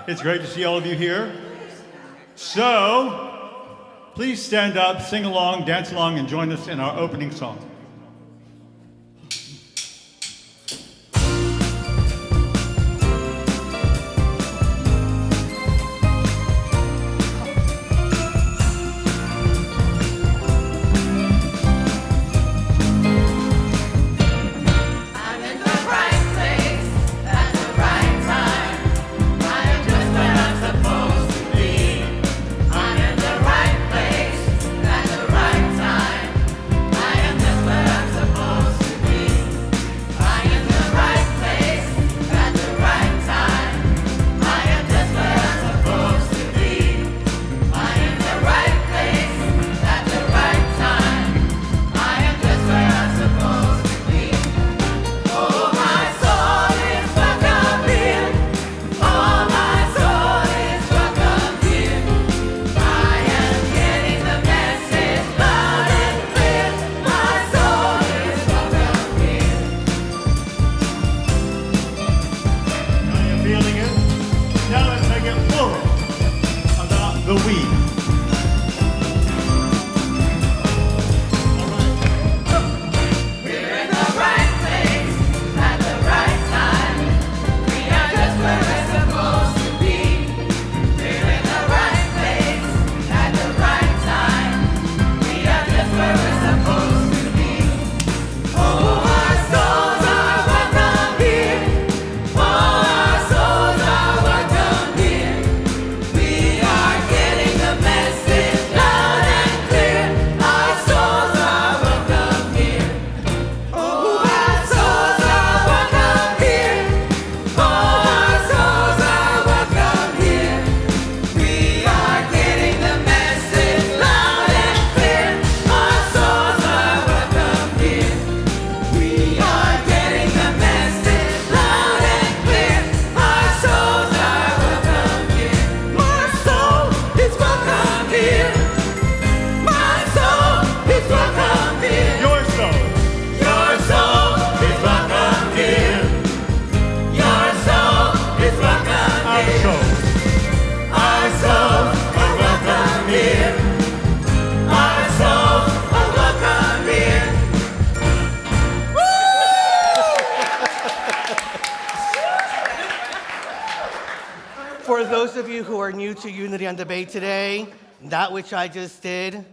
It's great to see all of you here. So, please stand up, sing along, dance along, and join us in our opening song. For those of you who are new to Unity on Debate today, that which I just did,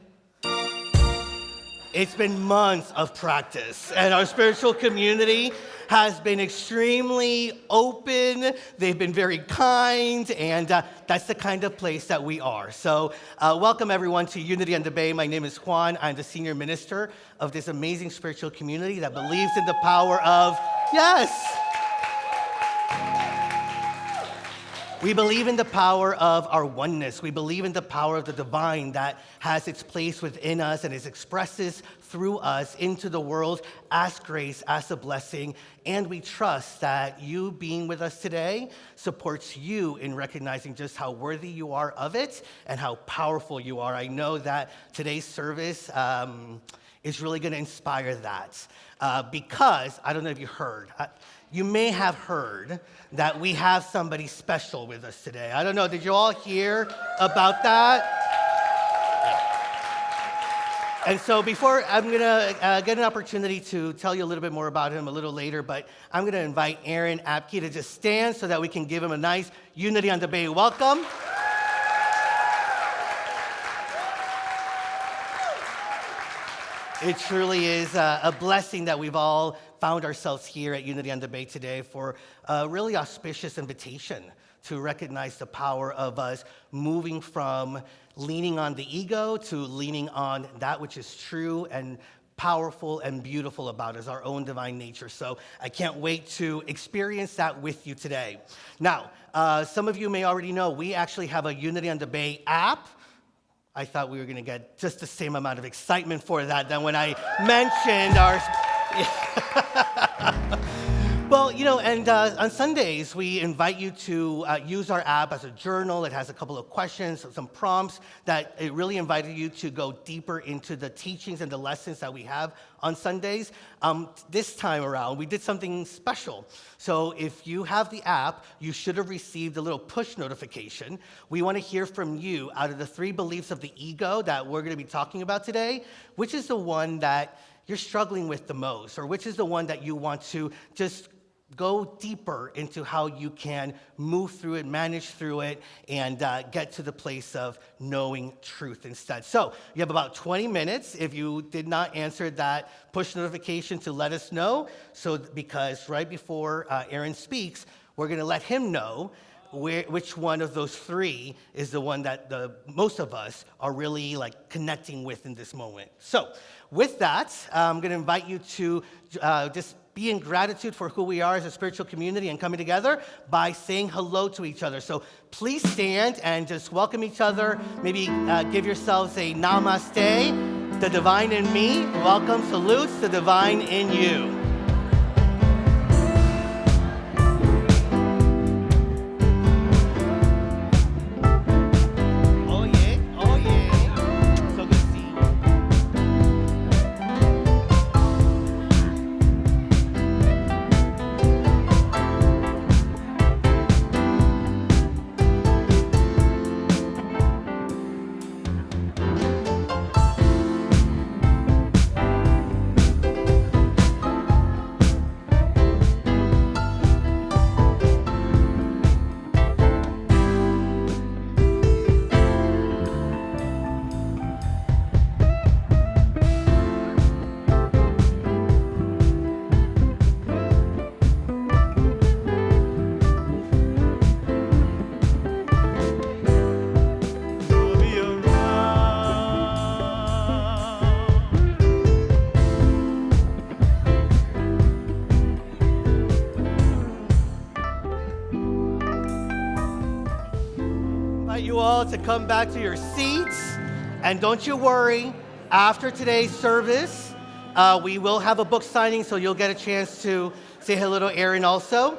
it's been months of practice, and our spiritual community has been extremely open. They've been very kind, and that's the kind of place that we are. So welcome everyone to Unity on Debate. My name is Juan. I'm the senior minister of this amazing spiritual community that believes in the power of, yes, we believe in the power of our oneness. We believe in the power of the divine that has its place within us and is expresses through us into the world as grace, as a blessing. And we trust that you being with us today supports you in recognizing just how worthy you are of it and how powerful you are. I know that today's service is really going to inspire that because, I don't know if you heard, you may have heard that we have somebody special with us today. I don't know, did you all hear about that? And so before, I'm gonna get an opportunity to tell you a little bit more about him a little later, but I'm gonna invite Aaron Abke to just stand so that we can give him a nice Unity on Debate welcome. It truly is a blessing that we've all found ourselves here at Unity on Debate today for a really auspicious invitation to recognize the power of us moving from leaning on the ego to leaning on that which is true and powerful and beautiful about us, our own divine nature. So I can't wait to experience that with you today. Now, some of you may already know we actually have a Unity on Debate app. I thought we were going to get just the same amount of excitement for that than when I mentioned our... Well, and on Sundays, we invite you to use our app as a journal. It has a couple of questions, some prompts that it really invited you to go deeper into the teachings and the lessons that we have on Sundays. This time around, we did something special. So if you have the app, you should have received a little push notification. We want to hear from you out of the 3 beliefs of the ego that we're going to be talking about today, which is the one that you're struggling with the most, or which is the one that you want to just go deeper into how you can move through it, manage through it, and get to the place of knowing truth instead. So you have about 20 minutes if you did not answer that push notification to let us know. So because right before Aaron speaks, we're going to let him know which one of those 3 is the one that the most of us are really connecting with in this moment. So with that, I'm going to invite you to just be in gratitude for who we are as a spiritual community and coming together by saying hello to each other. So please stand and just welcome each other. Maybe give yourselves a namaste. The divine in me, welcome, salutes the divine in you. You all to come back to your seats, and don't you worry, after today's service we will have a book signing, so you'll get a chance to say hello to Aaron also.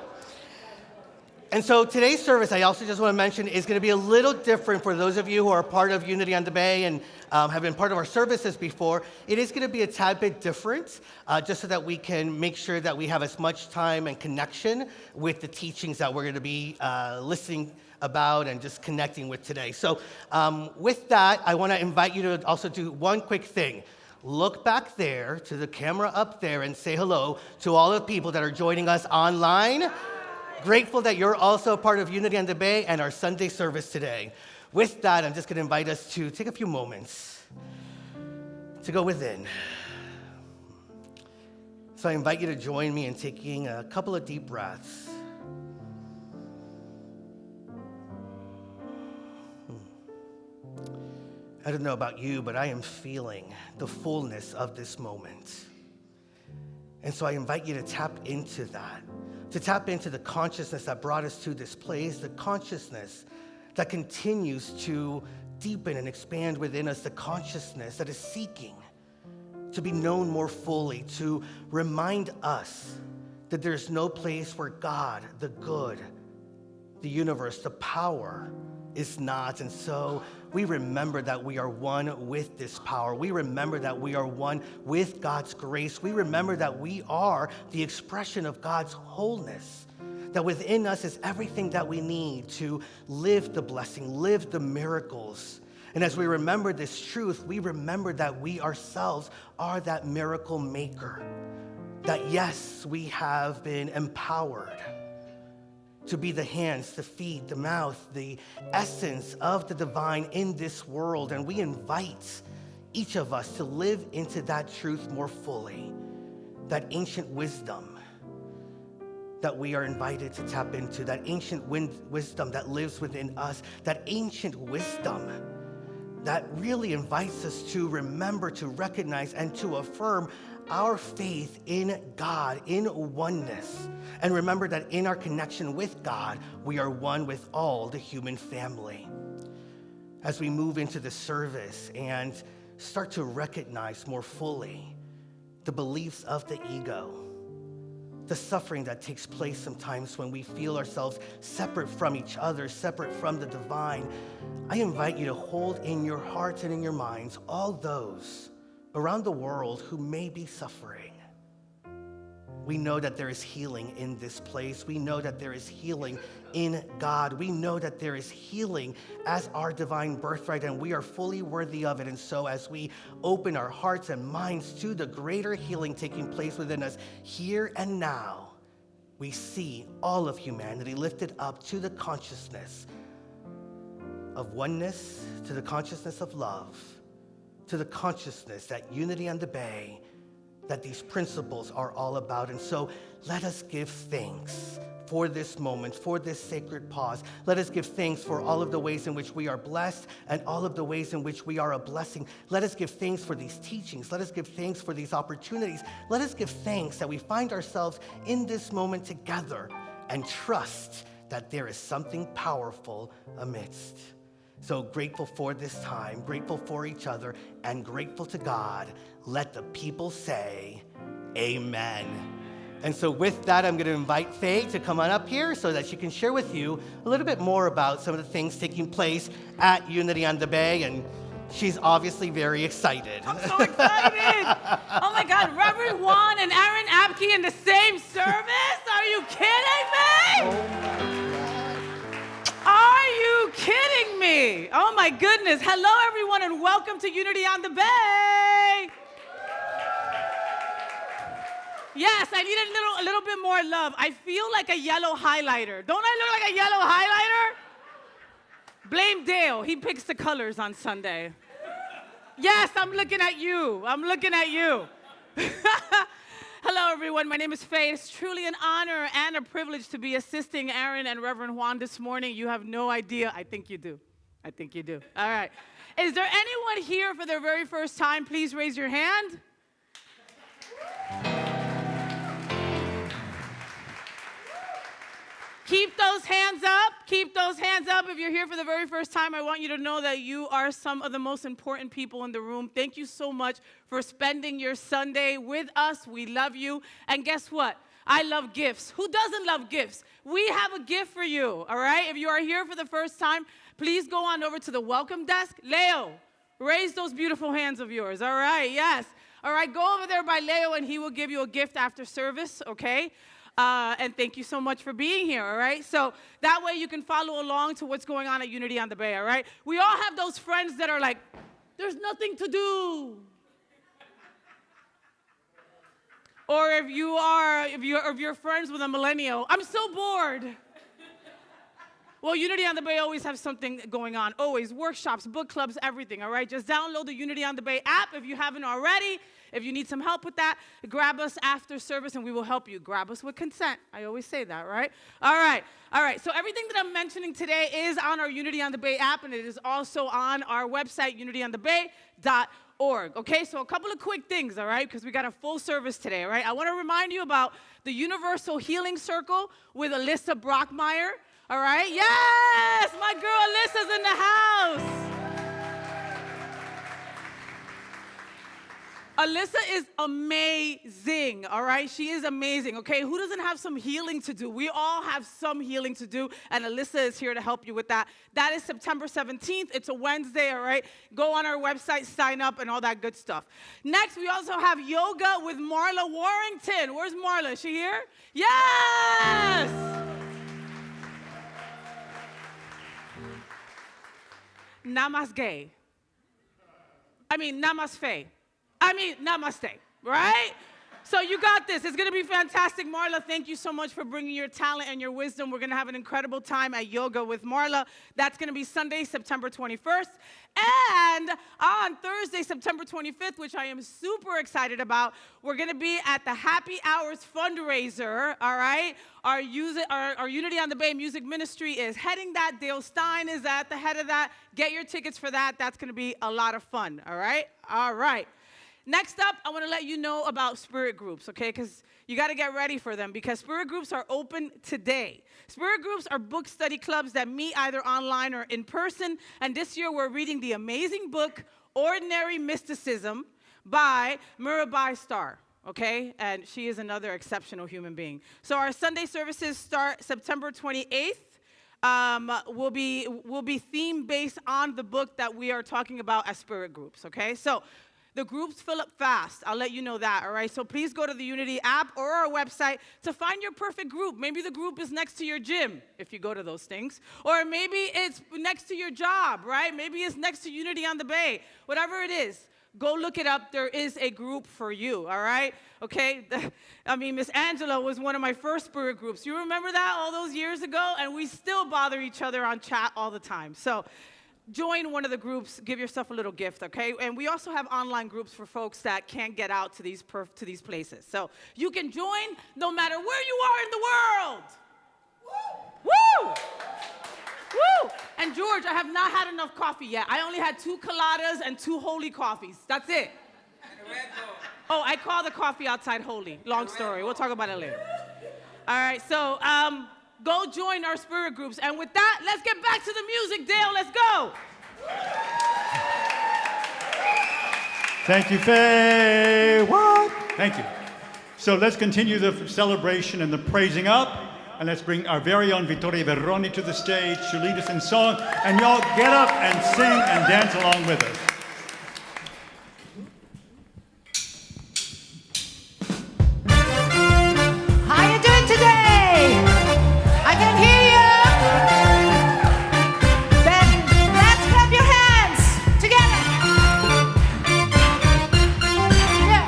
And so today's service, I also just want to mention, is going to be a little different for those of you who are part of Unity on the Bay and have been part of our services before. It is going to be a tad bit different, just so that we can make sure that we have as much time and connection with the teachings that we're going to be listening about and just connecting with today. So with that, I want to invite you to also do one quick thing. Look back there to the camera up there and say hello to all the people that are joining us online. Grateful that you're also a part of Unity on the Bay and our Sunday service today. With that, I'm just going to invite us to take a few moments to go within. So I invite you to join me in taking a couple of deep breaths. I don't know about you, but I am feeling the fullness of this moment. And so I invite you to tap into that, to tap into the consciousness that brought us to this place, the consciousness that continues to deepen and expand within us, the consciousness that is seeking to be known more fully, to remind us that there's no place where God, the good, the universe, the power is not. And so we remember that we are one with this power. We remember that we are one with God's grace. We remember that we are the expression of God's wholeness, that within us is everything that we need to live the blessing, live the miracles. And as we remember this truth, we remember that we ourselves are that miracle maker, that yes, we have been empowered to be the hands, the feet, the mouth, the essence of the divine in this world. And we invite each of us to live into that truth more fully, that ancient wisdom that we are invited to tap into, that ancient wisdom that lives within us, that ancient wisdom that really invites us to remember, to recognize, and to affirm our faith in God, in oneness. And remember that in our connection with God, we are one with all the human family. As we move into the service and start to recognize more fully the beliefs of the ego, the suffering that takes place sometimes when we feel ourselves separate from each other, separate from the divine, I invite you to hold in your hearts and in your minds all those around the world who may be suffering. We know that there is healing in this place. We know that there is healing in God. We know that there is healing as our divine birthright, and we are fully worthy of it. And so as we open our hearts and minds to the greater healing taking place within us here and now, we see all of humanity lifted up to the consciousness of oneness, to the consciousness of love, to the consciousness that unity on the bay, that these principles are all about. And so let us give thanks for this moment, for this sacred pause. Let us give thanks for all of the ways in which we are blessed and all of the ways in which we are a blessing. Let us give thanks for these teachings. Let us give thanks for these opportunities. Let us give thanks that we find ourselves in this moment together and trust that there is something powerful amidst. So grateful for this time, grateful for each other, and grateful to God. Let the people say, amen. And so with that, I'm going to invite Faye to come on up here so that she can share with you a little bit more about some of the things taking place at Unity on the Bay. And she's obviously very excited. I'm so excited. Oh my God, Reverend Juan and Aaron Abke in the same service? Are you kidding me? Are you kidding me? Oh my goodness. Hello everyone and welcome to Unity on the Bay. Yes, I need a little bit more love. I feel like a yellow highlighter. Don't I look like a yellow highlighter? Blame Dale. He picks the colors on Sunday. Yes, I'm looking at you. I'm looking at you. Hello, everyone. My name is Faye. It's truly an honor and a privilege to be assisting Aaron and Reverend Juan this morning. You have no idea. I think you do. I think you do. All right. Is there anyone here for their very first time? Please raise your hand. Keep those hands up. Keep those hands up. If you're here for the very first time, I want you to know that you are some of the most important people in the room. Thank you so much for spending your Sunday with us. We love you. And guess what? I love gifts. Who doesn't love gifts? We have a gift for you, all right? If you are here for the first time, please go on over to the welcome desk. Leo, raise those beautiful hands of yours, all right? Yes. All right, go over there by Leo, and he will give you a gift after service, okay? And thank you so much for being here, all right? So that way you can follow along to what's going on at Unity on the Bay, all right? We all have those friends that are like, there's nothing to do. Or if you're friends with a millennial, I'm so bored. Well, Unity on the Bay always have something going on. Always workshops, book clubs, everything, all right? Just download the Unity on the Bay app if you haven't already. If you need some help with that, grab us after service and we will help you. Grab us with consent. I always say that, right? All right. All right. So everything that I'm mentioning today is on our Unity on the Bay app, and it is also on our website, unityonthebay.org. Okay, so a couple of quick things, all right, because we got a full service today, all right? I want to remind you about the Universal Healing Circle with Alyssa Brockmeyer, all right? Yes, my girl Alyssa's in the house. Alyssa is amazing, all right? She is amazing, okay? Who doesn't have some healing to do? We all have some healing to do, and Alyssa is here to help you with that. That is September 17th. It's a Wednesday, all right? Go on our website, sign up, and all that good stuff. Next, we also have yoga with Marla Warrington. Where's Marla? Is she here? Yes! Namaste. Namaste, right? So you got this. It's going to be fantastic. Marla, thank you so much for bringing your talent and your wisdom. We're going to have an incredible time at Yoga with Marla. That's going to be Sunday, September 21st. And on Thursday, September 25th, which I am super excited about, we're going to be at the Happy Hours fundraiser, all right? Our Unity on the Bay Music Ministry is heading that. Dale Stein is at the head of that. Get your tickets for that. That's going to be a lot of fun, all right? All right. Next up, I want to let you know about spirit groups, okay? Because you got to get ready for them because spirit groups are open today. Spirit groups are book study clubs that meet either online or in person. And this year, we're reading the amazing book, Ordinary Mysticism by Mirabai Starr. okay? And she is another exceptional human being. So our Sunday services start September 28th. Will be theme based on the book that we are talking about as spirit groups, okay? So the groups fill up fast. I'll let you know that, all right? So please go to the Unity app or our website to find your perfect group. Maybe the group is next to your gym, if you go to those things. Or maybe it's next to your job, right? Maybe it's next to Unity on the Bay. Whatever it is, go look it up. There is a group for you, all right? Okay? I mean, Miss Angela was one of my first spirit groups. You remember that all those years ago? And we still bother each other on chat all the time. So join one of the groups. Give yourself a little gift, okay? And we also have online groups for folks that can't get out to these places. So you can join no matter where you are in the world. Woo! Woo! Woo! And George, I have not had enough coffee yet. I only had 2 coladas and 2 holy coffees. That's it. Oh, I call the coffee outside holy. Long story. We'll talk about it later. All right, so go join our spirit groups. And with that, let's get back to the music, Dale. Let's go. Thank you, Faye. What? Thank you. So let's continue the celebration and the praising up. And let's bring our very own Vittoria Verroni to the stage to lead us in song. And y'all get up and sing and dance along with us. How you doing today? I can hear you. Then let's clap your hands together. Yeah.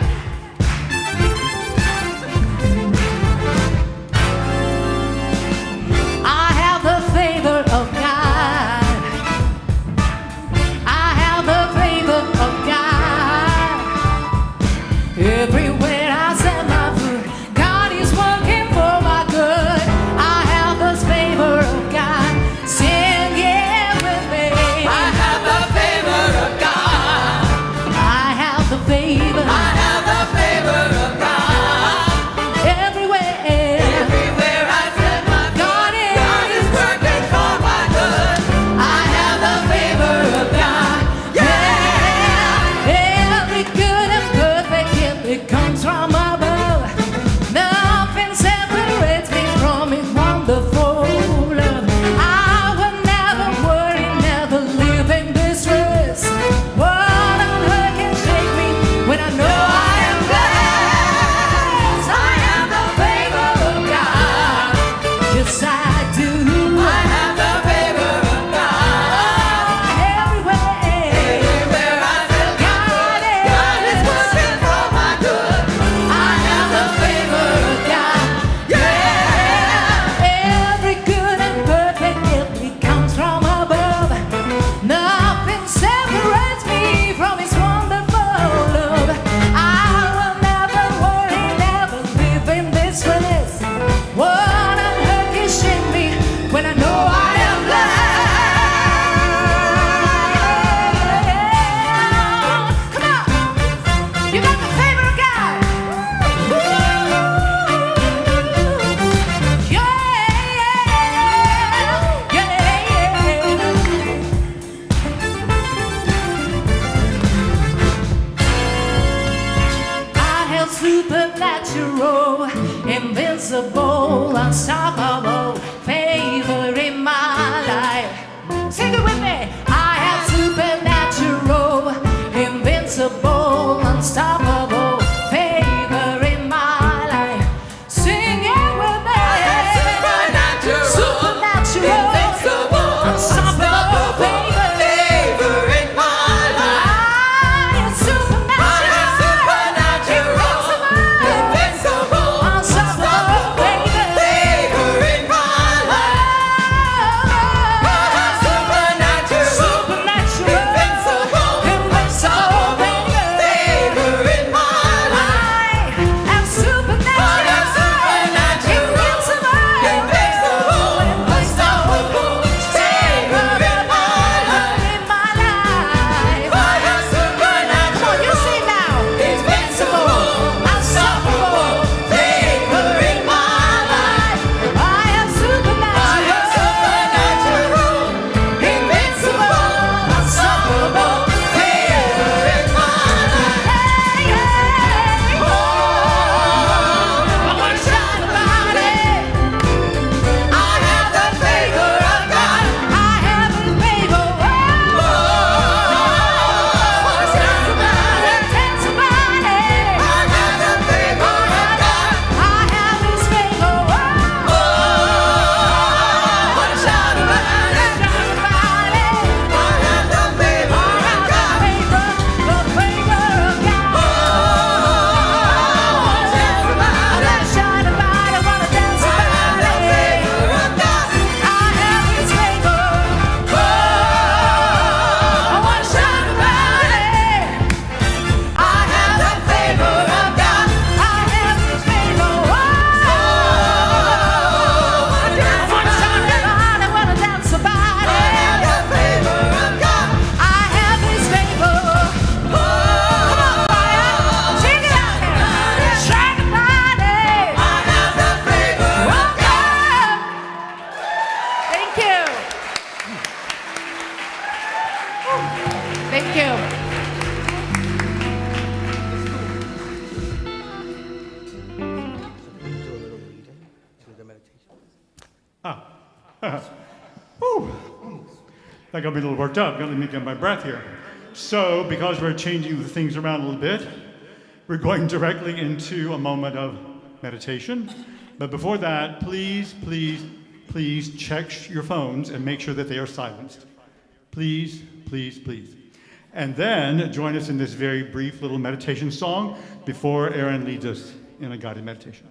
I have the favor of God. I have the favor Thank you. Do a little reading to the meditation. Whew. That got me a little worked up. Got me get my breath here. So, because we're changing the things around a little bit, we're going directly into a moment of meditation. But before that, please check your phones and make sure that they are silenced. Please. And then join us in this very brief little meditation song before Aaron leads us in a guided meditation.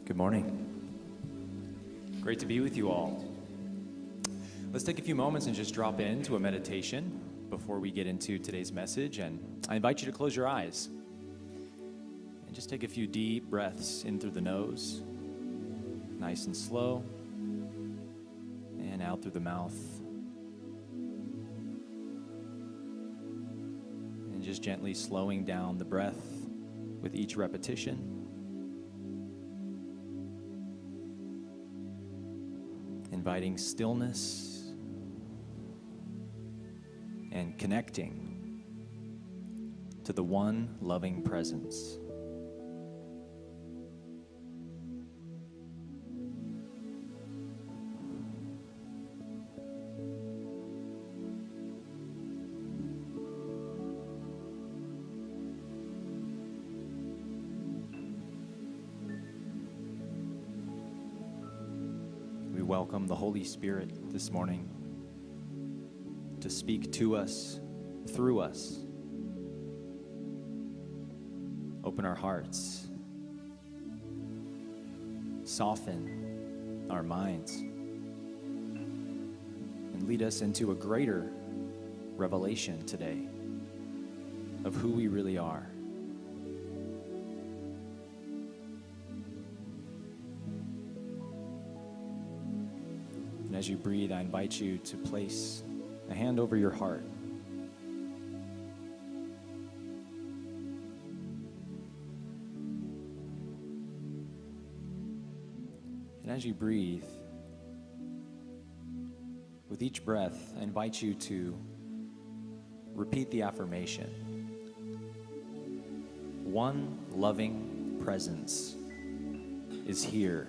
Good morning. Great to be with you all. Let's take a few moments and just drop into a meditation before we get into today's message. And I invite you to close your eyes and just take a few deep breaths in through the nose, nice and slow, and out through the mouth. And just gently slowing down the breath with each repetition. Inviting stillness and connecting to the one loving presence. Welcome the Holy Spirit this morning to speak to us, through us. Open our hearts, soften our minds, and lead us into a greater revelation today of who we really are. And as you breathe, I invite you to place a hand over your heart. And as you breathe, with each breath, I invite you to repeat the affirmation. One loving presence is here.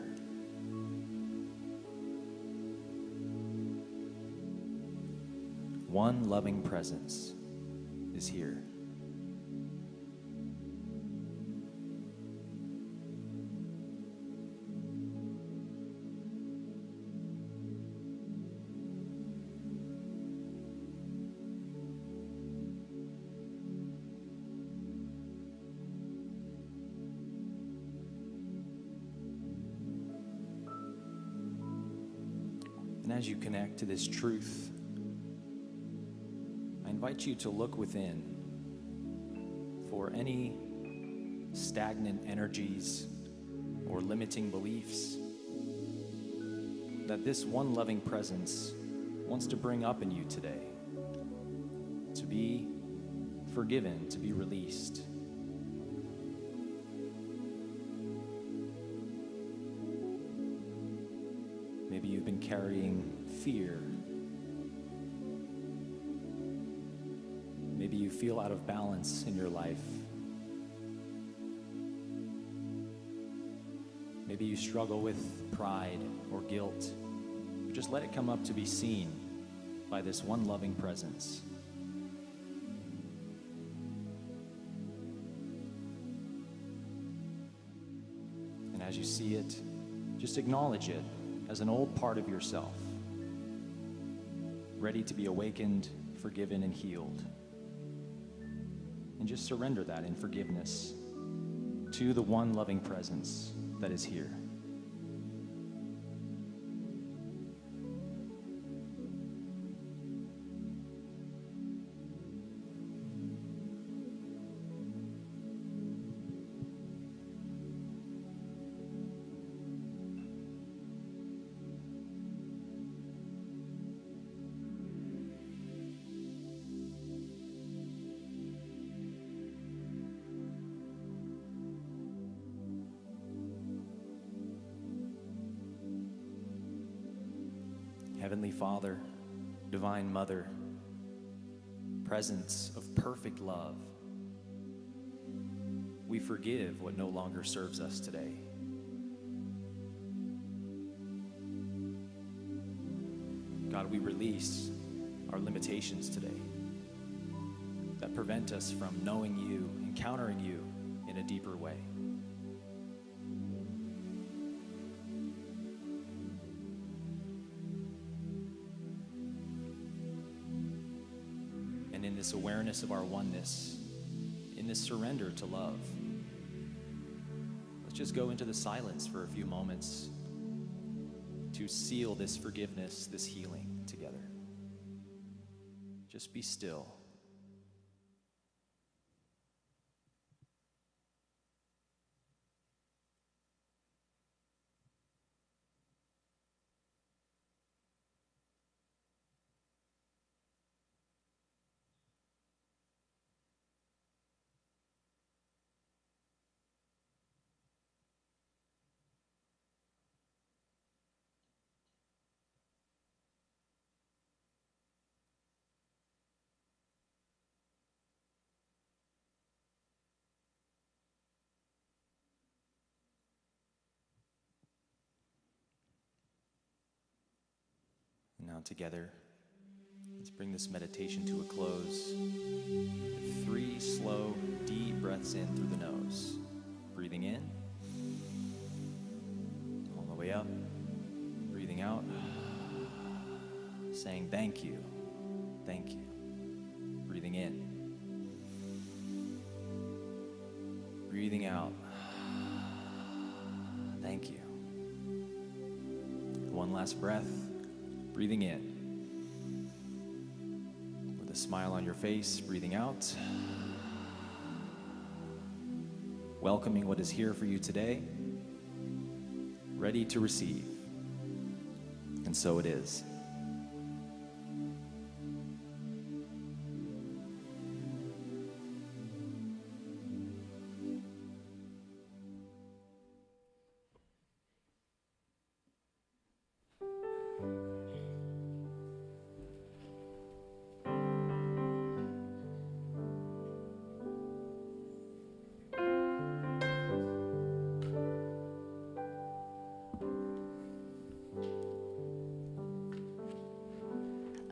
One loving presence is here. And as you connect to this truth, I invite you to look within for any stagnant energies or limiting beliefs. that this one loving presence wants to bring up in you today. To be forgiven, to be released. Maybe you've been carrying fear. Maybe you feel out of balance in your life. Maybe you struggle with pride or guilt. But just let it come up to be seen by this one loving presence. And as you see it, just acknowledge it as an old part of yourself, ready to be awakened, forgiven, and healed. And just surrender that in forgiveness to the one loving presence that is here. Heavenly Father, Divine Mother, presence of perfect love, we forgive what no longer serves us today. God, we release our limitations today that prevent us from knowing you, encountering you in a deeper way. And in this awareness of our oneness, in this surrender to love, let's just go into the silence for a few moments to seal this forgiveness, this healing together. Just be still. Now together, let's bring this meditation to a close with 3 slow, deep breaths in through the nose. Breathing in, all the way up, breathing out, saying thank you, thank you. Breathing in, breathing out, thank you. One last breath. Breathing in, with a smile on your face, breathing out, welcoming what is here for you today, ready to receive, and so it is.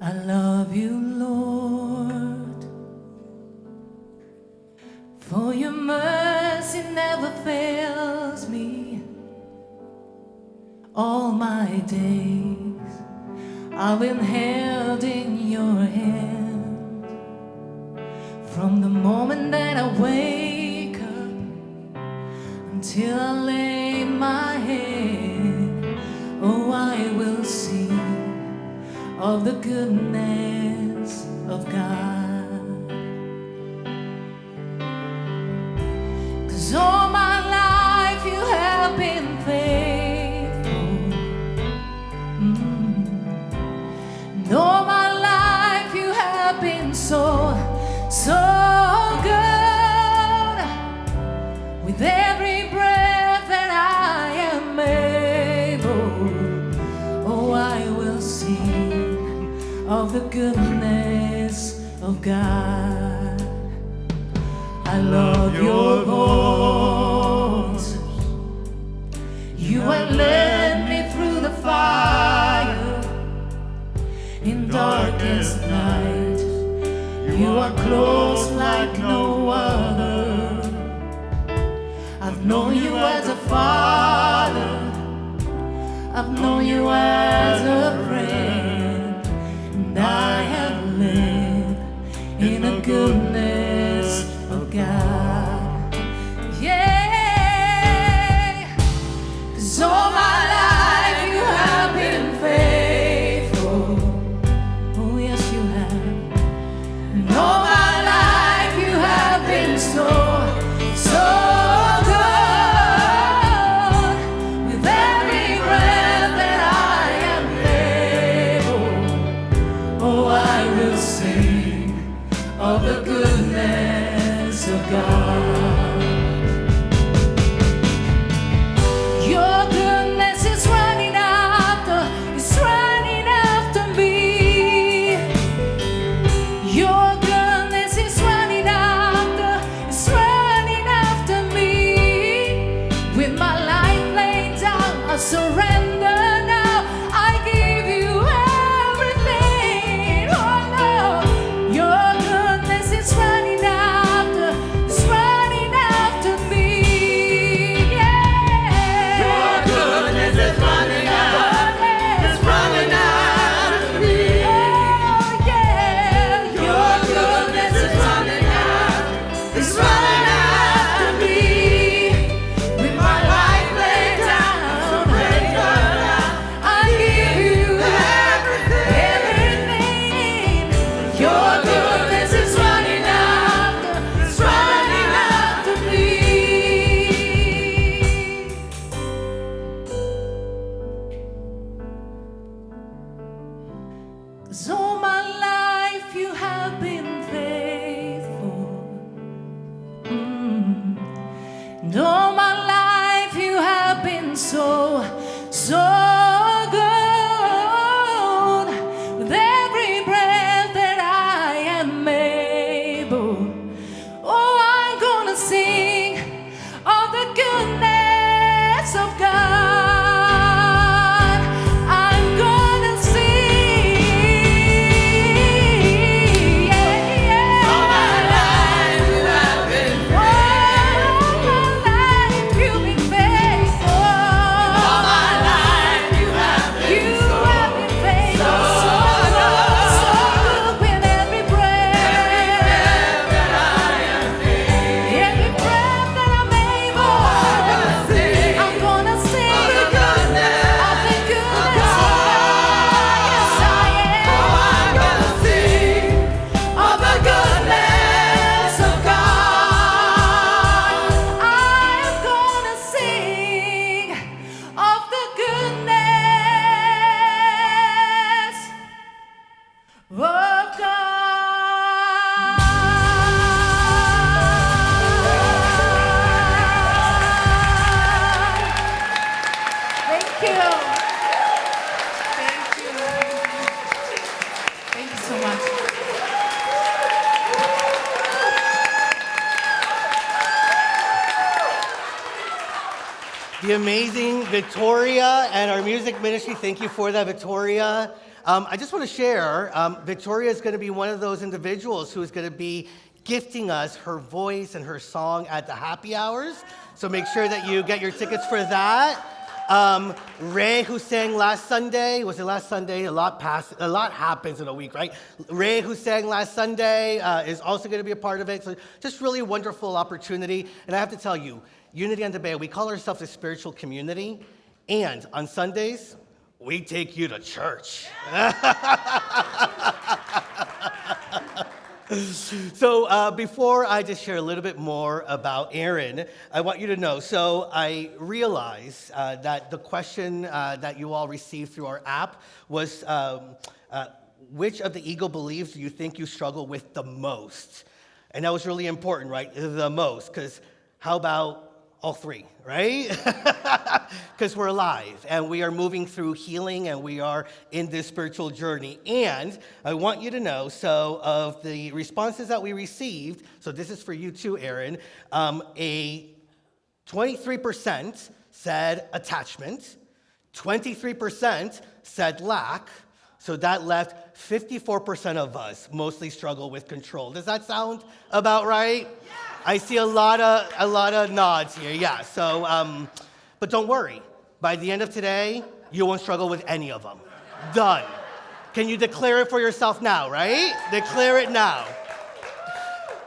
I love you, Lord, for your mercy never fails me. All my days I've been held in your hand. From the moment that I wake up until I lay my head, oh, I will sing of the goodness of God. 'Cause all my life you have been faithful. of the goodness of God. I love your voice. You have led me through the fire in darkest night. You are close like no other. I've known you as a father. I've known you as a friend. And I have lived in the goodness of God. Yeah, 'cause all my life you have been faithful. Oh yes you have. And all my life you have been so good. With every breath that I am able, oh I will sing of the goodness of God. Your goodness is running after me. Your goodness is running after me. With my life laid down, I surrender now. I give you everything. Oh Lord, your goodness is running after me. Yeah. Your goodness is running after me. Oh yeah. Your goodness is running after me. With my life laid down, I give you everything. Your goodness is running after me. 'Cause all my life you have been faithful. And all my life you have been so good. With every breath that I am able, oh, I'm gonna sing of the goodness of God. I'm gonna sing, yeah. All my life you have been faithful. All my life you've been faithful. All my life you have been faithful. So good with every breath that I am able. Every breath that I'm able, I'm gonna sing of the goodness of God. Yes, I am. I'm gonna sing of the goodness of God. I'm gonna sing of the goodness of God. Thank you. Thank you. Thank you so much. The amazing Victoria and our music ministry, thank you for that, Victoria. I just want to share, Victoria is going to be one of those individuals who is going to be gifting us her voice and her song at the happy hours. So make sure that you get your tickets for that. Ray, who sang last Sunday, was it last Sunday? A lot happens in a week, right? Ray, who sang last Sunday, is also going to be a part of it. So just really wonderful opportunity. And I have to tell you, Unity on the Bay, we call ourselves a spiritual community. And on Sundays, we take you to church. So before I just share a little bit more about Aaron, I want you to know, so I realize that the question that you all received through our app was, which of the Eagle beliefs do you think you struggle with the most? And that was really important, right? The most, because how about all three, right? Because we're alive and we are moving through healing and we are in this spiritual journey. And I want you to know, so of the responses that we received, so this is for you too, Aaron, a 23% said attachment, 23% said lack, so that left 54% of us mostly struggle with control. Does that sound about right? Yeah. I see a lot of nods here. Yeah. So, but don't worry. By the end of today, you won't struggle with any of them. Done. Can you declare it for yourself now? Right? Declare it now.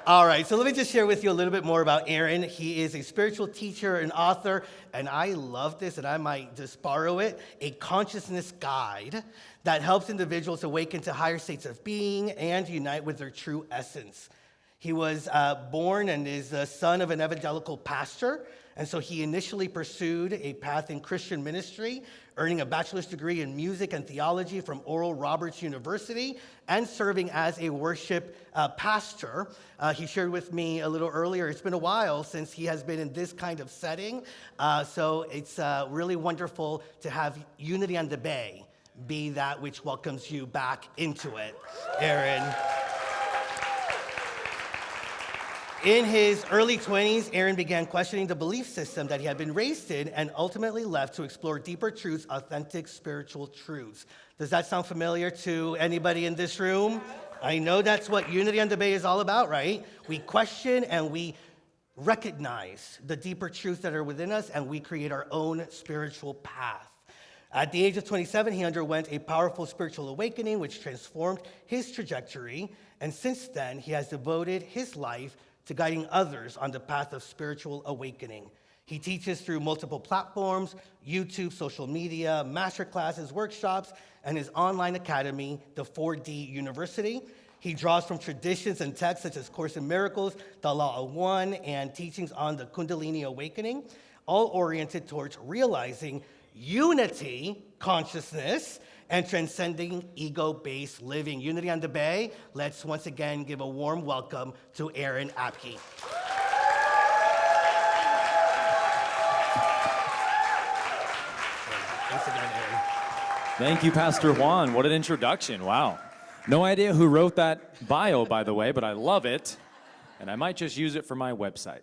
All right, so let me just share with you a little bit more about Aaron. He is a spiritual teacher and author, and I love this, and I might just borrow it, a consciousness guide that helps individuals awaken to higher states of being and unite with their true essence. He was born and is the son of an evangelical pastor, and so he initially pursued a path in Christian ministry, earning a bachelor's degree in music and theology from Oral Roberts University, and serving as a worship pastor. He shared with me a little earlier, it's been a while since he has been in this kind of setting, so it's really wonderful to have Unity on the Bay be that which welcomes you back into it, Aaron. In his early 20s, Aaron began questioning the belief system that he had been raised in and ultimately left to explore deeper truths, authentic spiritual truths. Does that sound familiar to anybody in this room? I know that's what Unity on the Bay is all about, right? We question and we recognize the deeper truths that are within us and we create our own spiritual path. At the age of 27, he underwent a powerful spiritual awakening which transformed his trajectory. And since then, he has devoted his life to guiding others on the path of spiritual awakening. He teaches through multiple platforms, YouTube, social media, master classes, workshops, and his online academy, the 4D University. He draws from traditions and texts such as Course in Miracles, the Law of One, and teachings on the Kundalini Awakening, all oriented towards realizing unity consciousness and transcending ego-based living. Unity on the Bay, let's once again give a warm welcome to Aaron Abke. Thanks again, Aaron. Thank you, Pastor Juan. What an introduction. Wow. No idea who wrote that bio, by the way, but I love it, and I might just use it for my website.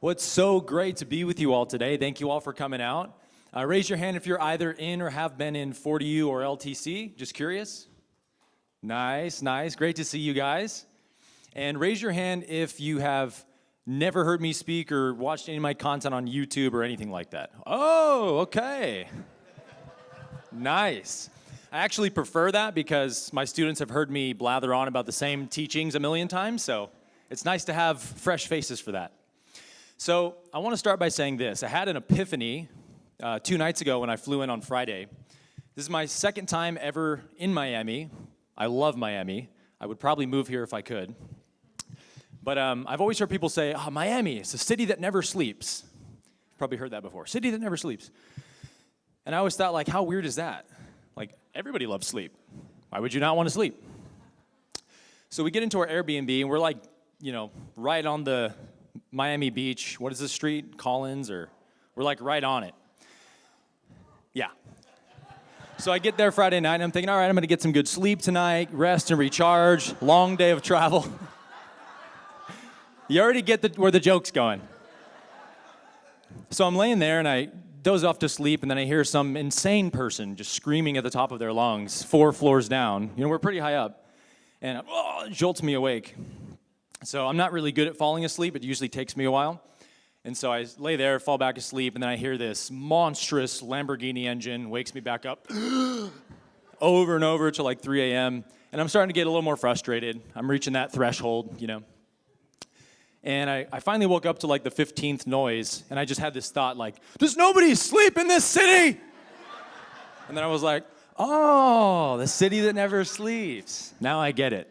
Well, it's so great to be with you all today. Thank you all for coming out. Raise your hand if you're either in or have been in 4DU or LTC. Just curious? Nice, nice. Great to see you guys. And raise your hand if you have never heard me speak or watched any of my content on YouTube or anything like that. Oh, okay. Nice. I actually prefer that because my students have heard me blather on about the same teachings a million times, so it's nice to have fresh faces for that. So I want to start by saying this. I had an epiphany 2 nights ago when I flew in on Friday. This is my second time ever in Miami. I love Miami. I would probably move here if I could. But I've always heard people say, oh, Miami, it's a city that never sleeps. You've probably heard that before. City that never sleeps. And I always thought, like, how weird is that? Like, everybody loves sleep. Why would you not want to sleep? So we get into our Airbnb, and we're like, right on the Miami Beach. What is this street? Collins? Or we're like right on it. Yeah. So I get there Friday night, and I'm thinking, all right, I'm going to get some good sleep tonight, rest and recharge, long day of travel. You already get where the joke's going. So I'm laying there, and I doze off to sleep, and then I hear some insane person just screaming at the top of their lungs, 4 floors down. We're pretty high up. And it jolts me awake. So I'm not really good at falling asleep. It usually takes me a while. And so I lay there, fall back asleep, and then I hear this monstrous Lamborghini engine wakes me back up over and over till like 3 a.m. And I'm starting to get a little more frustrated. I'm reaching that threshold, And I finally woke up to like the 15th noise, and I just had this thought like, does nobody sleep in this city? And then I was like, oh, the city that never sleeps. Now I get it.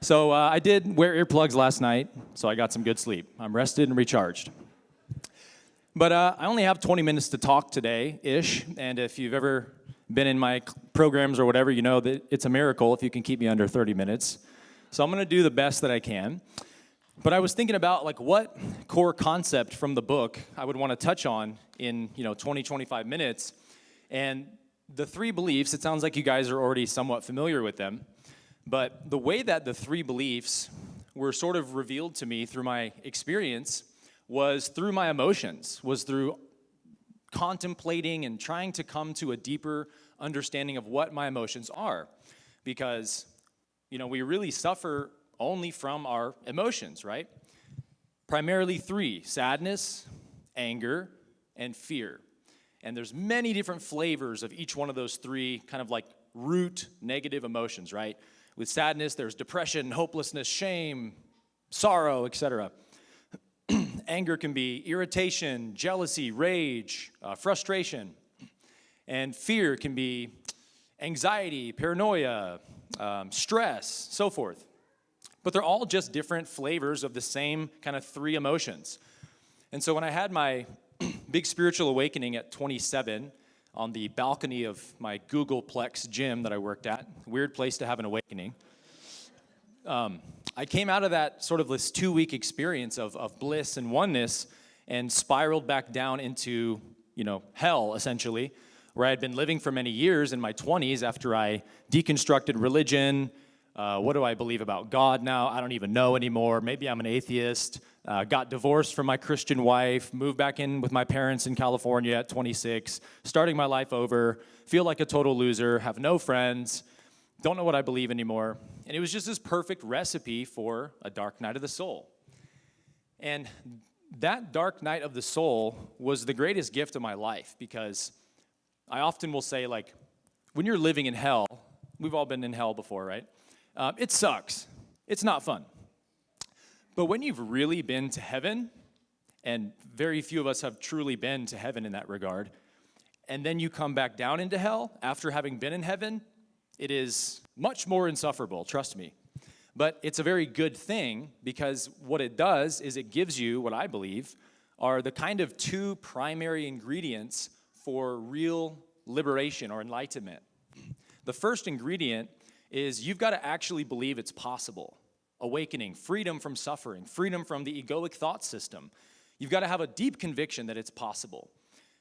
So I did wear earplugs last night, so I got some good sleep. I'm rested and recharged. But I only have 20 minutes to talk today-ish, and if you've ever been in my programs or whatever, you know that it's a miracle if you can keep me under 30 minutes. So I'm going to do the best that I can. But I was thinking about like what core concept from the book I would want to touch on in 20, 25 minutes. And the three beliefs, it sounds like you guys are already somewhat familiar with them. But the way that the three beliefs were sort of revealed to me through my experience was through my emotions, was through contemplating and trying to come to a deeper understanding of what my emotions are. Because, we really suffer only from our emotions, right? Primarily three: sadness, anger, and fear. And there's many different flavors of each one of those three kind of like root negative emotions, right? With sadness, there's depression, hopelessness, shame, sorrow, etc. Anger can be irritation, jealousy, rage, frustration. And fear can be anxiety, paranoia, stress, so forth. But they're all just different flavors of the same kind of three emotions. And so when I had my big spiritual awakening at 27 on the balcony of my Googleplex gym that I worked at, weird place to have an awakening, I came out of that sort of this 2-week experience of bliss and oneness and spiraled back down into, hell, essentially, where I had been living for many years in my 20s after I deconstructed religion. What do I believe about God now? I don't even know anymore. Maybe I'm an atheist. Got divorced from my Christian wife, moved back in with my parents in California at 26, starting my life over, feel like a total loser, have no friends, don't know what I believe anymore. And it was just this perfect recipe for a dark night of the soul. And that dark night of the soul was the greatest gift of my life, because I often will say, like, when you're living in hell, we've all been in hell before, right? It sucks. It's not fun. But when you've really been to heaven, and very few of us have truly been to heaven in that regard, and then you come back down into hell after having been in heaven, it is much more insufferable, trust me. But it's a very good thing, because what it does is it gives you, what I believe, are the kind of two primary ingredients for real liberation or enlightenment. The first ingredient is you've got to actually believe it's possible. Awakening, freedom from suffering, freedom from the egoic thought system. You've got to have a deep conviction that it's possible.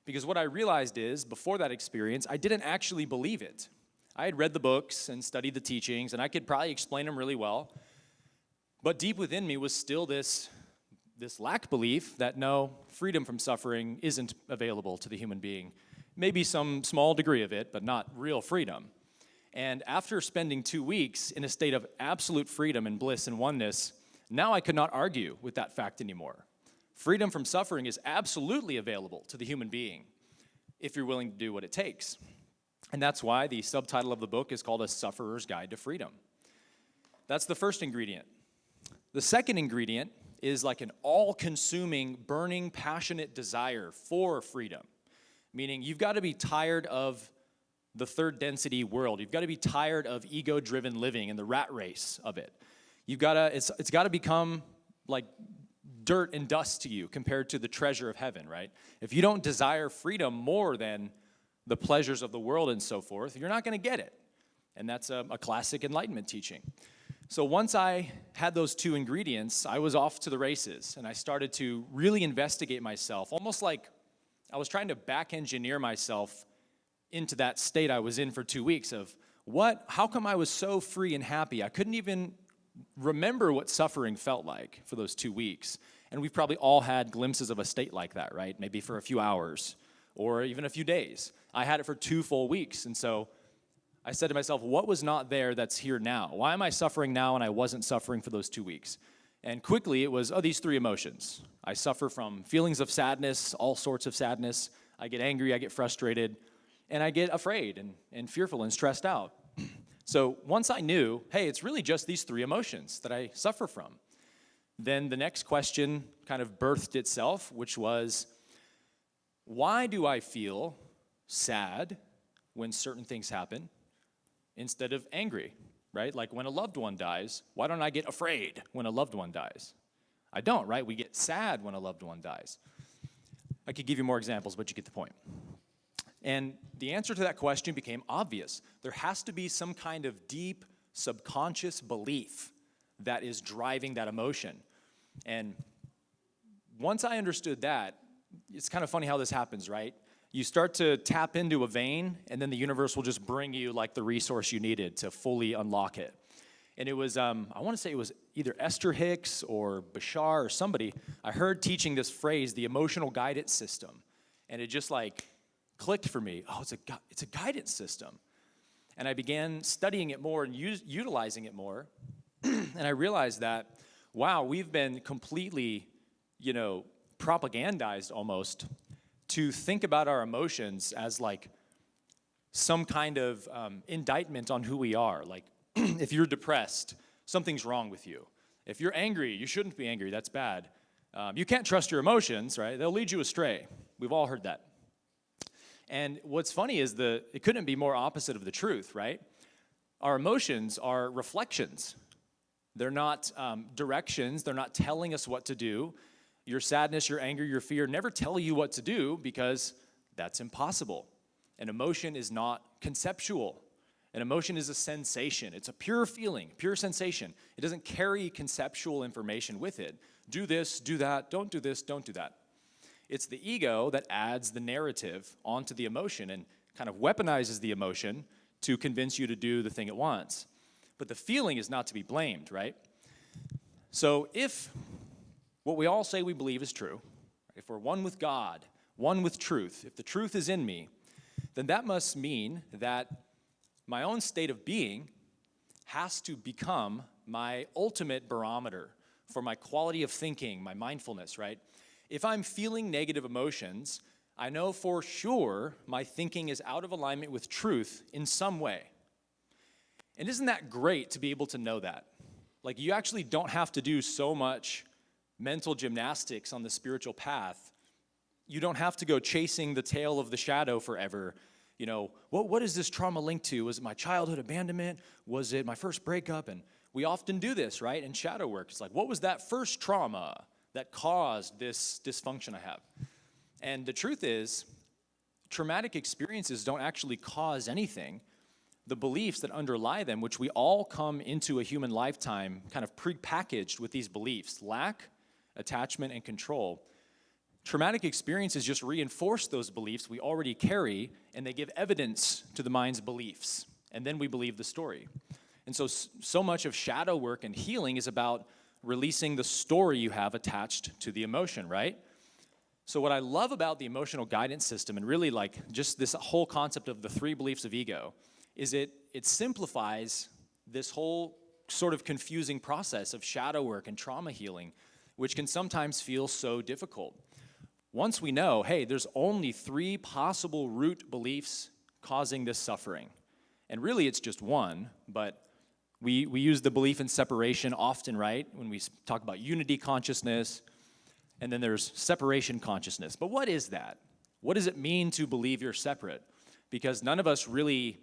Because what I realized is, before that experience, I didn't actually believe it. I had read the books and studied the teachings, and I could probably explain them really well. But deep within me was still this lack belief that no, freedom from suffering isn't available to the human being. Maybe some small degree of it, but not real freedom. And after spending 2 weeks in a state of absolute freedom and bliss and oneness, now I could not argue with that fact anymore. Freedom from suffering is absolutely available to the human being if you're willing to do what it takes. And that's why the subtitle of the book is called A Sufferer's Guide to Freedom. That's the first ingredient. The second ingredient is like an all-consuming, burning, passionate desire for freedom. Meaning you've got to be tired of the third density world. You've got to be tired of ego-driven living and the rat race of it. It's got to become like dirt and dust to you compared to the treasure of heaven, right? If you don't desire freedom more than the pleasures of the world and so forth, you're not going to get it. And that's a classic Enlightenment teaching. So once I had those two ingredients, I was off to the races, and I started to really investigate myself, almost like I was trying to back engineer myself into that state I was in for 2 weeks of how come I was so free and happy? I couldn't even remember what suffering felt like for those 2 weeks. And we've probably all had glimpses of a state like that, right? Maybe for a few hours or even a few days. I had it for 2 full weeks. And so I said to myself, what was not there that's here now? Why am I suffering now and I wasn't suffering for those 2 weeks? And quickly it was, these three emotions. I suffer from feelings of sadness, all sorts of sadness. I get angry, I get frustrated, and I get afraid and fearful and stressed out. So once I knew, hey, it's really just these three emotions that I suffer from, then the next question kind of birthed itself, which was, why do I feel sad when certain things happen instead of angry, right? Like when a loved one dies, why don't I get afraid when a loved one dies? I don't, right? We get sad when a loved one dies. I could give you more examples, but you get the point. And the answer to that question became obvious. There has to be some kind of deep subconscious belief that is driving that emotion. And once I understood that, it's kind of funny how this happens, right? You start to tap into a vein, and then the universe will just bring you like the resource you needed to fully unlock it. And it was, I want to say it was either Esther Hicks or Bashar or somebody, I heard teaching this phrase, the emotional guidance system. And it just like clicked for me. Oh, it's a guidance system. And I began studying it more and utilizing it more. And I realized that, wow, we've been completely, propagandized almost to think about our emotions as like some kind of indictment on who we are. Like, if you're depressed, something's wrong with you. If you're angry, you shouldn't be angry. That's bad. You can't trust your emotions, right? They'll lead you astray. We've all heard that. And what's funny is it couldn't be more opposite of the truth, right? Our emotions are reflections. They're not directions. They're not telling us what to do. Your sadness, your anger, your fear never tell you what to do because that's impossible. An emotion is not conceptual. An emotion is a sensation. It's a pure feeling, pure sensation. It doesn't carry conceptual information with it. Do this, do that, don't do this, don't do that. It's the ego that adds the narrative onto the emotion and kind of weaponizes the emotion to convince you to do the thing it wants. But the feeling is not to be blamed, right? So if what we all say we believe is true, if we're one with God, one with truth, if the truth is in me, then that must mean that my own state of being has to become my ultimate barometer for my quality of thinking, my mindfulness, right? If I'm feeling negative emotions, I know for sure my thinking is out of alignment with truth in some way. And isn't that great to be able to know that? Like, you actually don't have to do so much mental gymnastics on the spiritual path. You don't have to go chasing the tail of the shadow forever. What is this trauma linked to? Was it my childhood abandonment? Was it my first breakup? And we often do this, right, in shadow work. It's like, what was that first trauma that caused this dysfunction I have? And the truth is, traumatic experiences don't actually cause anything. The beliefs that underlie them, which we all come into a human lifetime kind of prepackaged with these beliefs, lack, attachment, and control. Traumatic experiences just reinforce those beliefs we already carry, and they give evidence to the mind's beliefs. And then we believe the story. And so much of shadow work and healing is about releasing the story you have attached to the emotion, right? So what I love about the emotional guidance system, and really like just this whole concept of the 3 beliefs of ego, is it simplifies this whole sort of confusing process of shadow work and trauma healing, which can sometimes feel so difficult. Once we know, hey, there's only 3 possible root beliefs causing this suffering. And really it's just one, but we use the belief in separation often, right? When we talk about unity consciousness, and then there's separation consciousness. But what is that? What does it mean to believe you're separate? Because none of us really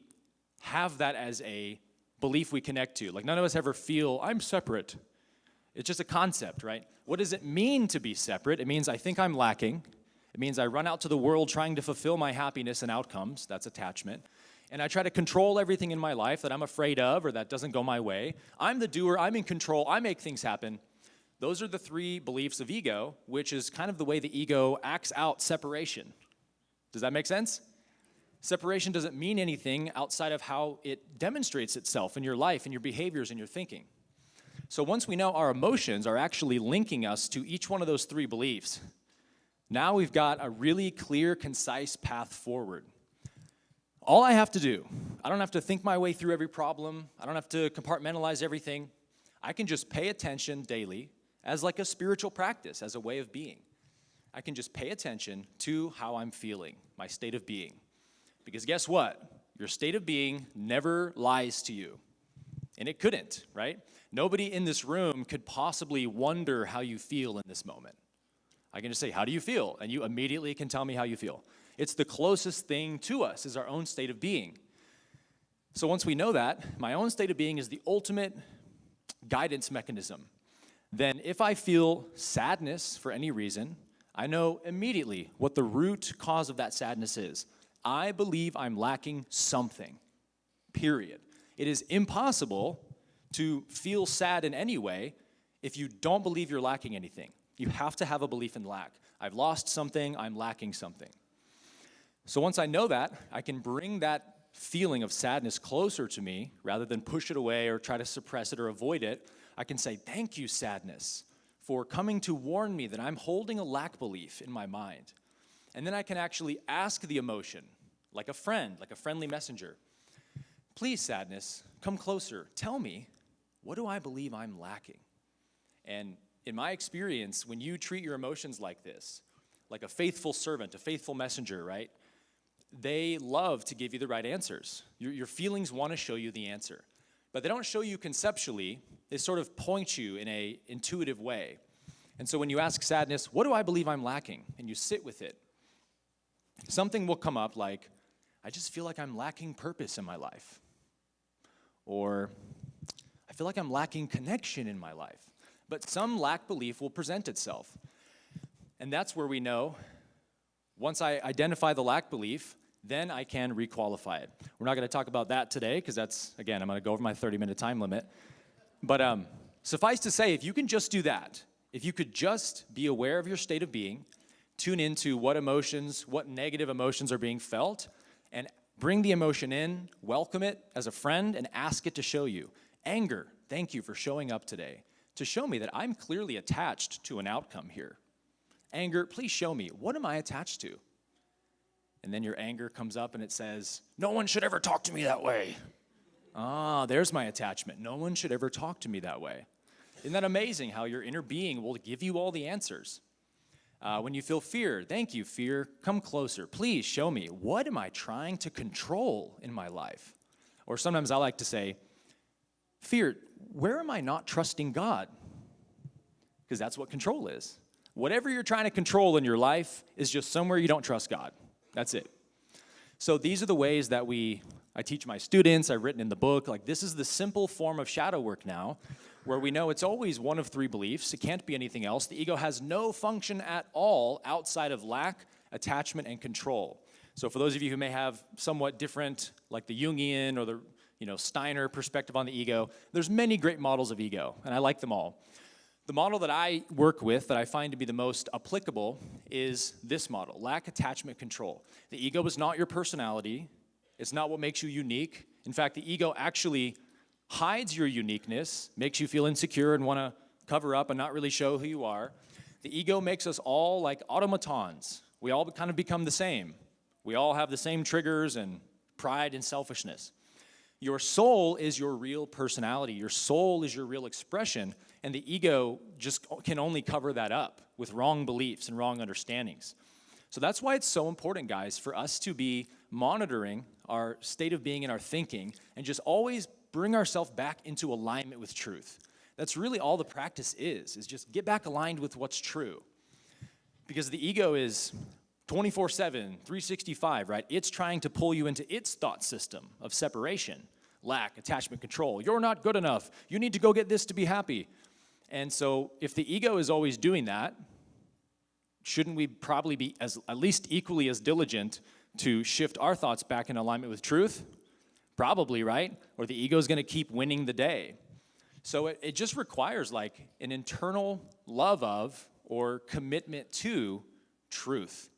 have that as a belief we connect to. Like, none of us ever feel, I'm separate. It's just a concept, right? What does it mean to be separate? It means I think I'm lacking. It means I run out to the world trying to fulfill my happiness and outcomes. That's attachment. And I try to control everything in my life that I'm afraid of or that doesn't go my way. I'm the doer. I'm in control. I make things happen. Those are the 3 beliefs of ego, which is kind of the way the ego acts out separation. Does that make sense? Separation doesn't mean anything outside of how it demonstrates itself in your life, in your behaviors, in your thinking. So once we know our emotions are actually linking us to each one of those 3 beliefs, now we've got a really clear, concise path forward. All I have to do, I don't have to think my way through every problem. I don't have to compartmentalize everything. I can just pay attention daily as like a spiritual practice, as a way of being. I can just pay attention to how I'm feeling, my state of being. Because guess what? Your state of being never lies to you. And it couldn't, right? Nobody in this room could possibly wonder how you feel in this moment. I can just say, how do you feel? And you immediately can tell me how you feel. It's the closest thing to us, is our own state of being. So once we know that, my own state of being is the ultimate guidance mechanism. Then if I feel sadness for any reason, I know immediately what the root cause of that sadness is. I believe I'm lacking something, period. It is impossible to feel sad in any way if you don't believe you're lacking anything. You have to have a belief in lack. I've lost something, I'm lacking something. So once I know that, I can bring that feeling of sadness closer to me rather than push it away or try to suppress it or avoid it. I can say, thank you, sadness, for coming to warn me that I'm holding a lack belief in my mind. And then I can actually ask the emotion, like a friend, like a friendly messenger. Please, sadness, come closer. Tell me, what do I believe I'm lacking? And in my experience, when you treat your emotions like this, like a faithful servant, a faithful messenger, right? They love to give you the right answers. Your feelings want to show you the answer. But they don't show you conceptually. They sort of point you in an intuitive way. And so when you ask sadness, what do I believe I'm lacking? And you sit with it, something will come up like, I just feel like I'm lacking purpose in my life. Or I feel like I'm lacking connection in my life. But some lack belief will present itself. And that's where we know, once I identify the lack belief, then I can requalify it. We're not going to talk about that today, because that's, again, I'm going to go over my 30-minute time limit. But suffice to say, if you can just do that, if you could just be aware of your state of being, tune into what emotions, what negative emotions are being felt, and bring the emotion in, welcome it as a friend, and ask it to show you. Anger, thank you for showing up today, to show me that I'm clearly attached to an outcome here. Anger, please show me, what am I attached to? And then your anger comes up and it says, no one should ever talk to me that way. Ah, there's my attachment. No one should ever talk to me that way. Isn't that amazing how your inner being will give you all the answers? When you feel fear, thank you, fear, come closer. Please show me, what am I trying to control in my life? Or sometimes I like to say, fear, where am I not trusting God? Because that's what control is. Whatever you're trying to control in your life is just somewhere you don't trust God. That's it. So these are the ways that I teach my students, I've written in the book, like this is the simple form of shadow work now, where we know it's always one of three beliefs. It can't be anything else. The ego has no function at all outside of lack, attachment, and control. So for those of you who may have somewhat different, like the Jungian or the Steiner perspective on the ego, there's many great models of ego, and I like them all. The model that I work with that I find to be the most applicable is this model, lack, attachment, control. The ego is not your personality. It's not what makes you unique. In fact, the ego actually hides your uniqueness, makes you feel insecure and want to cover up and not really show who you are. The ego makes us all like automatons. We all kind of become the same. We all have the same triggers and pride and selfishness. Your soul is your real personality. Your soul is your real expression, and the ego just can only cover that up with wrong beliefs and wrong understandings. So that's why it's so important, guys, for us to be monitoring our state of being and our thinking and just always bring ourselves back into alignment with truth. That's really all the practice is just get back aligned with what's true. Because the ego is 24/7, 365, right? It's trying to pull you into its thought system of separation, lack, attachment, control. You're not good enough. You need to go get this to be happy. And so if the ego is always doing that, shouldn't we probably be at least equally as diligent to shift our thoughts back in alignment with truth? Probably, right? Or the ego is going to keep winning the day. So it just requires like an internal love of or commitment to truth.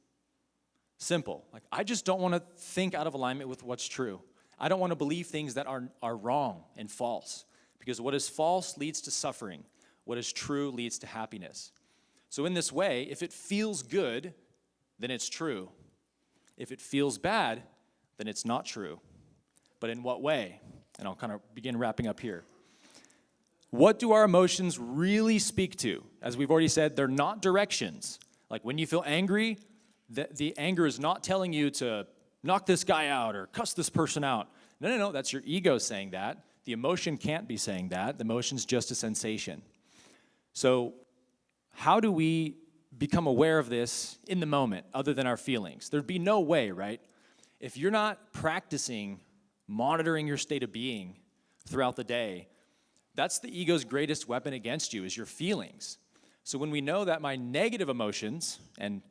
Simple. Like, I just don't want to think out of alignment with what's true. I don't want to believe things that are wrong and false. Because what is false leads to suffering. What is true leads to happiness. So in this way, if it feels good, then it's true. If it feels bad, then it's not true. But in what way? And I'll kind of begin wrapping up here. What do our emotions really speak to? As we've already said, they're not directions. Like when you feel angry, the anger is not telling you to knock this guy out or cuss this person out. No, that's your ego saying that. The emotion can't be saying that. The emotion's just a sensation. So how do we become aware of this in the moment other than our feelings? There'd be no way, right? If you're not practicing monitoring your state of being throughout the day, that's the ego's greatest weapon against you is your feelings. So when we know that my negative emotions, and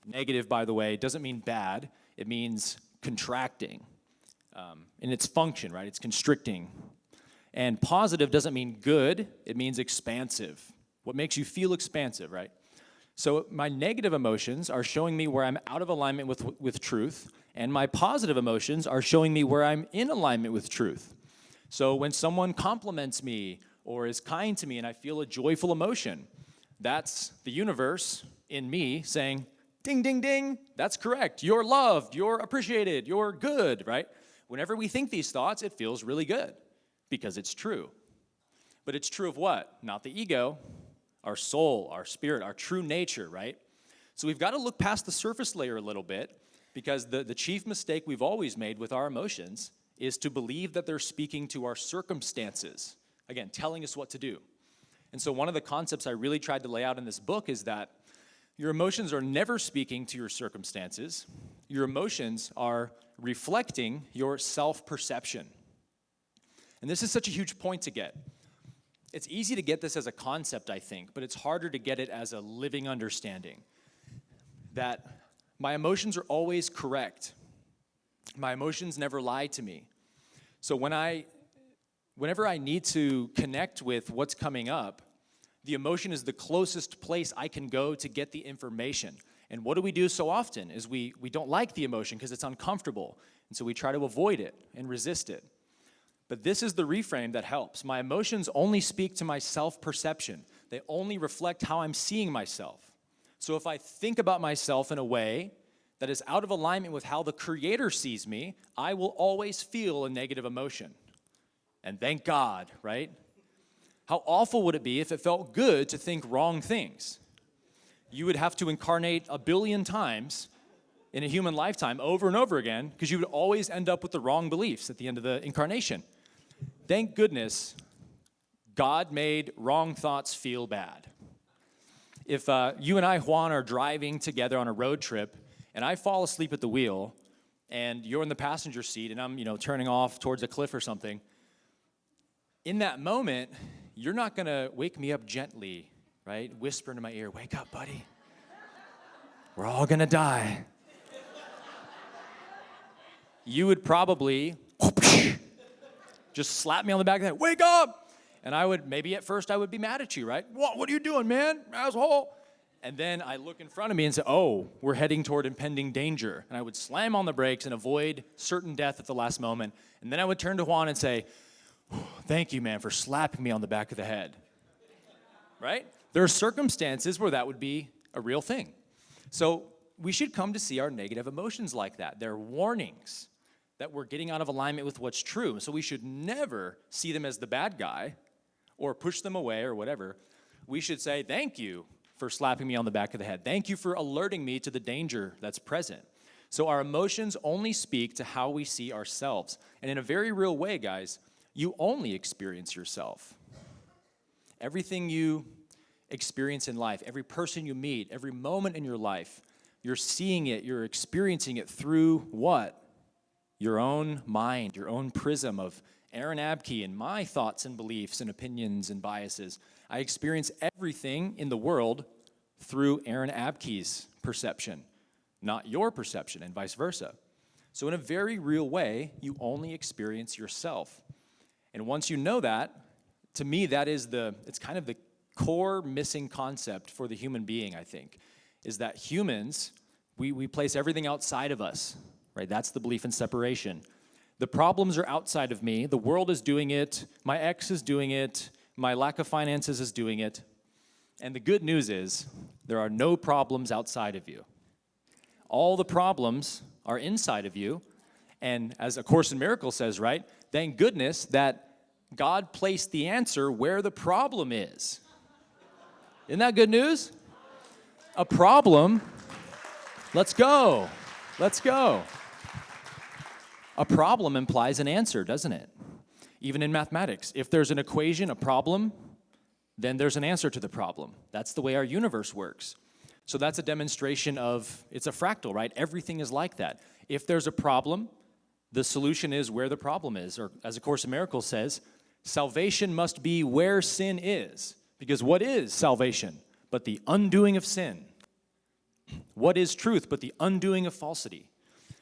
negative, by the way, doesn't mean bad, it means contracting in its function, right? It's constricting. And positive doesn't mean good, it means expansive. what makes you feel expansive, right? So my negative emotions are showing me where I'm out of alignment with truth, and my positive emotions are showing me where I'm in alignment with truth. So when someone compliments me or is kind to me and I feel a joyful emotion, that's the universe in me saying, ding, ding, ding, that's correct. You're loved, you're appreciated, you're good, right? Whenever we think these thoughts, it feels really good because it's true. But it's true of what? Not the ego, our soul, our spirit, our true nature, right? So we've got to look past the surface layer a little bit, because the chief mistake we've always made with our emotions is to believe that they're speaking to our circumstances. Again, telling us what to do. And so one of the concepts I really tried to lay out in this book is that your emotions are never speaking to your circumstances. Your emotions are reflecting your self-perception. And this is such a huge point to get. It's easy to get this as a concept, I think, but it's harder to get it as a living understanding. That my emotions are always correct. My emotions never lie to me. So whenever I need to connect with what's coming up, the emotion is the closest place I can go to get the information. And what do we do so often is we don't like the emotion because it's uncomfortable. And so we try to avoid it and resist it. But this is the reframe that helps. My emotions only speak to my self-perception. They only reflect how I'm seeing myself. So if I think about myself in a way that is out of alignment with how the Creator sees me, I will always feel a negative emotion. And thank God, right? How awful would it be if it felt good to think wrong things? You would have to incarnate 1 billion times in a human lifetime over and over again, because you would always end up with the wrong beliefs at the end of the incarnation. Thank goodness God made wrong thoughts feel bad. If you and I, Juan, are driving together on a road trip, and I fall asleep at the wheel, and you're in the passenger seat, and I'm, turning off towards a cliff or something, in that moment, you're not going to wake me up gently, right? Whisper into my ear, wake up, buddy. We're all going to die. You would probably just slap me on the back of the head, wake up! And maybe at first I would be mad at you, right? What are you doing, man, asshole? And then I look in front of me and say, oh, we're heading toward impending danger. And I would slam on the brakes and avoid certain death at the last moment. And then I would turn to Juan and say, thank you, man, for slapping me on the back of the head, right? There are circumstances where that would be a real thing. So we should come to see our negative emotions like that. They're warnings that we're getting out of alignment with what's true. So we should never see them as the bad guy or push them away or whatever. We should say, thank you for slapping me on the back of the head. Thank you for alerting me to the danger that's present. So our emotions only speak to how we see ourselves. And in a very real way, guys, you only experience yourself. Everything you experience in life, every person you meet, every moment in your life, you're seeing it, you're experiencing it through what? Your own mind, your own prism of Aaron Abke and my thoughts and beliefs and opinions and biases. I experience everything in the world through Aaron Abke's perception, not your perception, and vice versa. So in a very real way, you only experience yourself. And once you know that, to me, it's kind of the core missing concept for the human being, I think, is that humans, we place everything outside of us, right? That's the belief in separation. The problems are outside of me. The world is doing it. My ex is doing it. My lack of finances is doing it. And the good news is there are no problems outside of you. All the problems are inside of you. And as A Course in Miracles says, right? Thank goodness that God placed the answer where the problem is. Isn't that good news? A problem. Let's go. Let's go. A problem implies an answer, doesn't it? Even in mathematics, if there's an equation, a problem, then there's an answer to the problem. That's the way our universe works. So that's a demonstration of, it's a fractal, right? Everything is like that. If there's a problem, the solution is where the problem is. Or as A Course in Miracles says, salvation must be where sin is. Because what is salvation but the undoing of sin? What is truth but the undoing of falsity?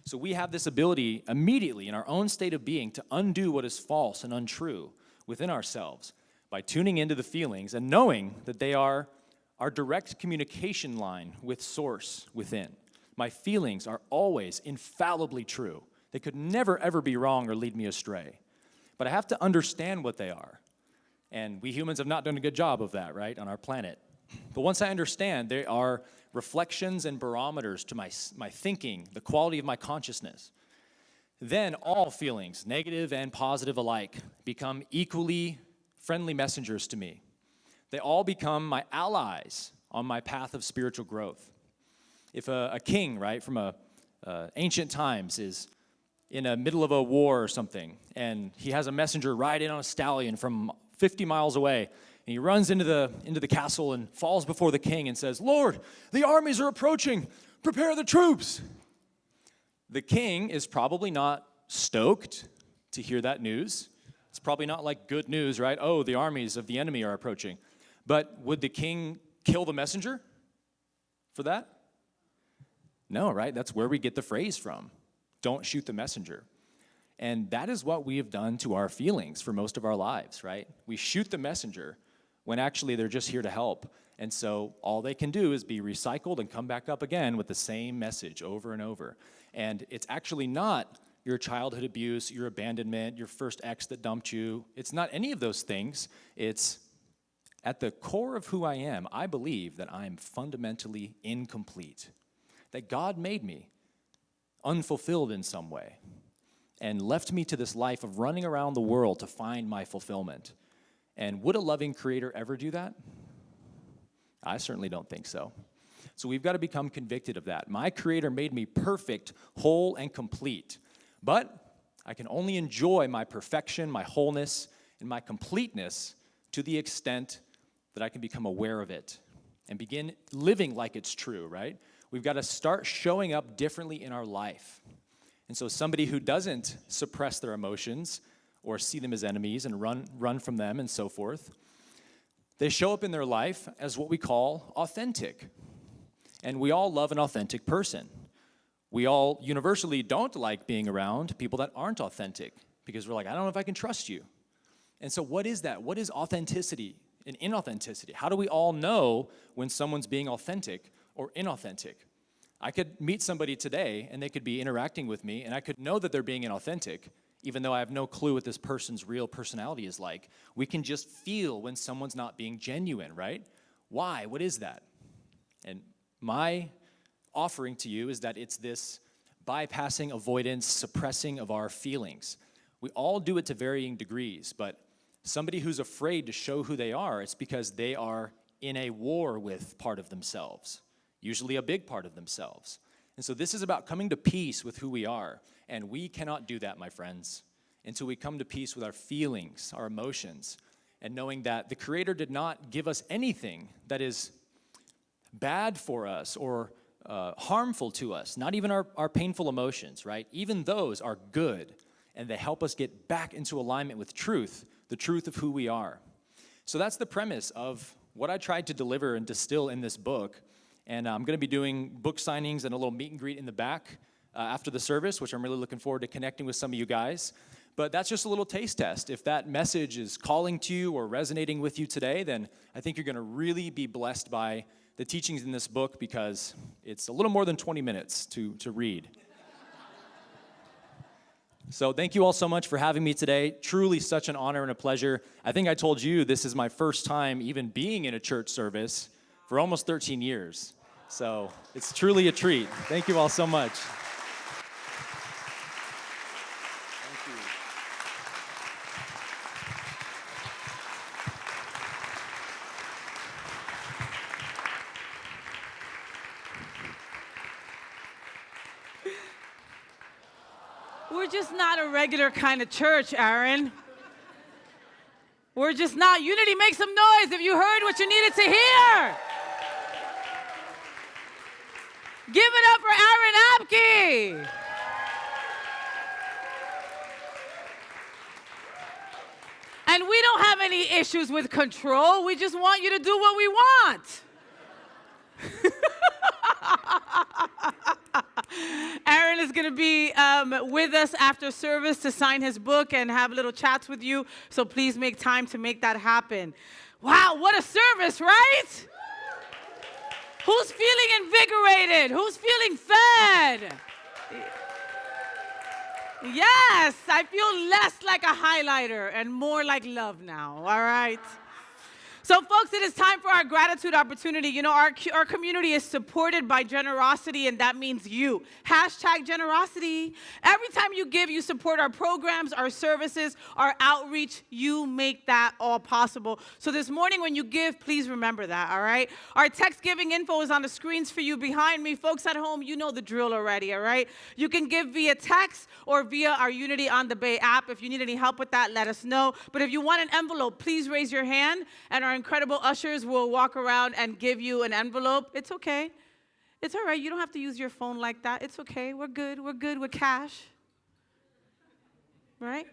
So we have this ability immediately in our own state of being to undo what is false and untrue within ourselves. by tuning into the feelings and knowing that they are our direct communication line with source within. My feelings are always infallibly true. They could never, ever be wrong or lead me astray. But I have to understand what they are. And we humans have not done a good job of that, right, on our planet. But once I understand, they are reflections and barometers to my thinking, the quality of my consciousness. Then all feelings, negative and positive alike, become equally friendly messengers to me. They all become my allies on my path of spiritual growth. If a king, right, from ancient times is in the middle of a war or something, and he has a messenger ride in on a stallion from 50 miles away, and he runs into the castle and falls before the king and says, "Lord, the armies are approaching. Prepare the troops." The king is probably not stoked to hear that news. It's probably not like good news, right? Oh, the armies of the enemy are approaching. But would the king kill the messenger for that? No, right? That's where we get the phrase from. Don't shoot the messenger. And that is what we have done to our feelings for most of our lives, right? We shoot the messenger when actually they're just here to help. And so all they can do is be recycled and come back up again with the same message over and over. And it's actually not your childhood abuse, your abandonment, your first ex that dumped you. It's not any of those things. It's at the core of who I am, I believe that I'm fundamentally incomplete, that God made me unfulfilled in some way and left me to this life of running around the world to find my fulfillment. And would a loving creator ever do that? I certainly don't think so. So we've got to become convicted of that. My creator made me perfect, whole, and complete. But I can only enjoy my perfection, my wholeness, and my completeness to the extent that I can become aware of it and begin living like it's true, right? We've got to start showing up differently in our life. And so somebody who doesn't suppress their emotions or see them as enemies and run from them and so forth, they show up in their life as what we call authentic. And we all love an authentic person. We all universally don't like being around people that aren't authentic because we're like, I don't know if I can trust you. And so what is that? What is authenticity and inauthenticity? How do we all know when someone's being authentic or inauthentic? I could meet somebody today and they could be interacting with me and I could know that they're being inauthentic even though I have no clue what this person's real personality is like. We can just feel when someone's not being genuine, right? Why? What is that? And my offering to you is that it's this bypassing, avoidance, suppressing of our feelings. We all do it to varying degrees, but somebody who's afraid to show who they are, it's because they are in a war with part of themselves, usually a big part of themselves. And so this is about coming to peace with who we are, and we cannot do that, my friends, until we come to peace with our feelings, our emotions, and knowing that the Creator did not give us anything that is bad for us or harmful to us, not even our painful emotions, right? Even those are good, and they help us get back into alignment with truth, the truth of who we are. So that's the premise of what I tried to deliver and distill in this book. And I'm going to be doing book signings and a little meet and greet in the back after the service, which I'm really looking forward to connecting with some of you guys. But that's just a little taste test. If that message is calling to you or resonating with you today, then I think you're going to really be blessed by the teachings in this book because it's a little more than 20 minutes to read. So thank you all so much for having me today. Truly such an honor and a pleasure. I think I told you this is my first time even being in a church service for almost 13 years. So it's truly a treat. Thank you all so much. Thank you. We're just not a regular kind of church, Aaron. We're just not. Unity, make some noise if you heard what you needed to hear. Give it up for Aaron Abke. And we don't have any issues with control. We just want you to do what we want. Aaron is going to be with us after service to sign his book and have little chats with you. So please make time to make that happen. Wow, what a service, right? Who's feeling invigorated? Who's feeling fed? Yes, I feel less like a highlighter and more like love now, all right? So, folks, it is time for our gratitude opportunity. You know, our community is supported by generosity, and that means you. Hashtag generosity. Every time you give, you support our programs, our services, our outreach. You make that all possible. So this morning when you give, please remember that, all right? Our text giving info is on the screens for you behind me. Folks at home, you know the drill already, all right? You can give via text or via our Unity on the Bay app. If you need any help with that, let us know. But if you want an envelope, please raise your hand, and our incredible ushers will walk around and give you an envelope. It's okay. It's all right. You don't have to use your phone like that. It's okay. We're good. We're good with cash. Right?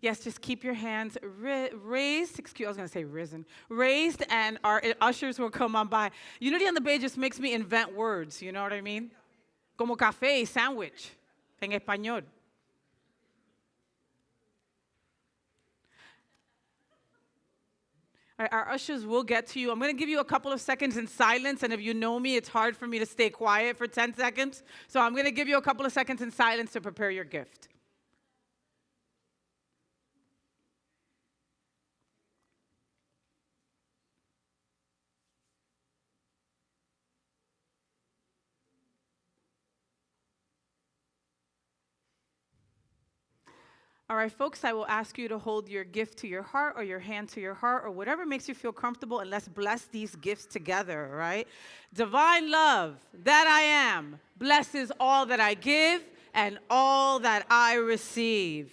Yes, just keep your hands raised. I was going to say risen. Raised, and our ushers will come on by. Unity on the Bay just makes me invent words. You know what I mean? Como café y sandwich, en español. All right, our ushers will get to you. I'm going to give you a couple of seconds in silence, and if you know me, it's hard for me to stay quiet for 10 seconds. So I'm going to give you a couple of seconds in silence to prepare your gift. All right, folks, I will ask you to hold your gift to your heart or your hand to your heart or whatever makes you feel comfortable, and let's bless these gifts together, all right? Divine love that I am blesses all that I give and all that I receive.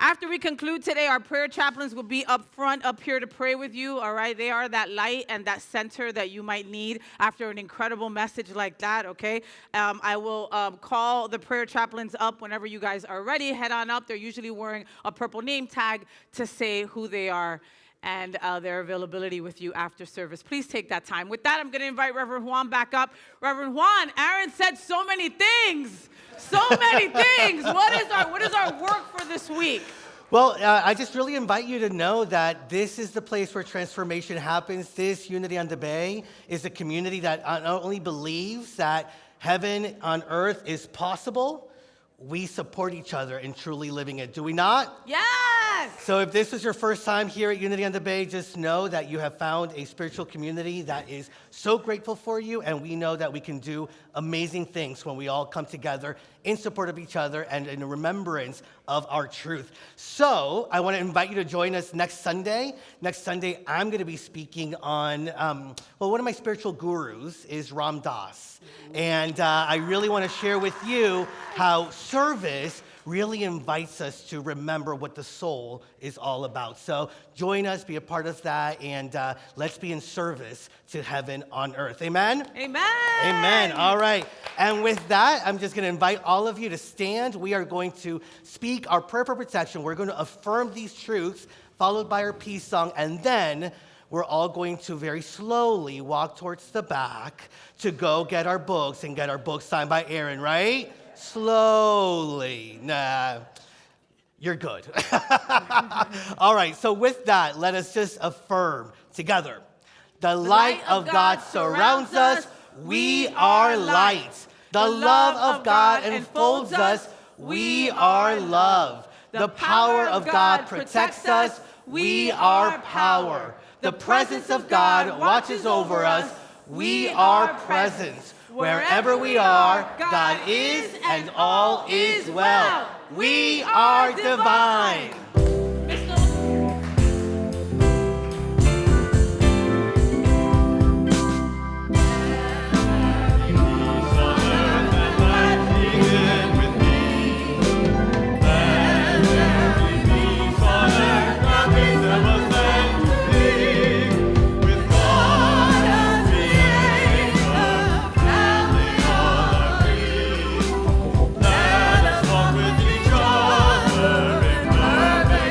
After we conclude today, our prayer chaplains will be up front, up here to pray with you, all right? They are that light and that center that you might need after an incredible message like that, okay? I will call the prayer chaplains up whenever you guys are ready. Head on up. They're usually wearing a purple name tag to say who they are and their availability with you after service. Please take that time. With that, I'm going to invite Reverend Juan back up. Reverend Juan, Aaron said so many things. So many things. What is our work for this week? Well, I just really invite you to know that this is the place where transformation happens. This Unity on the Bay is a community that not only believes that heaven on earth is possible, we support each other in truly living it. Do we not? Yes! So if this is your first time here at Unity on the Bay, just know that you have found a spiritual community that is so grateful for you, and we know that we can do amazing things when we all come together in support of each other and in remembrance of our truth. So I want to invite you to join us next Sunday. Next Sunday, I'm going to be speaking on, one of my spiritual gurus is Ram Dass. And I really want to share with you how service really invites us to remember what the soul is all about. So join us, be a part of that, and let's be in service to heaven on earth. Amen? Amen. Amen. All right. And with that, I'm just going to invite all of you to stand. We are going to speak our prayer for protection. We're going to affirm these truths, followed by our peace song, and then we're all going to very slowly walk towards the back to go get our books and get our books signed by Aaron, right? Slowly. Nah, you're good. All right, so with that, let us just affirm together. The light of God surrounds us. We are light. The love of God enfolds us. We are love. The power of God protects us. We are power. The presence of God watches over us. We are presence. Wherever we are, God is, and all is well. We are divine. Let us walk with each other in perfect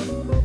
you.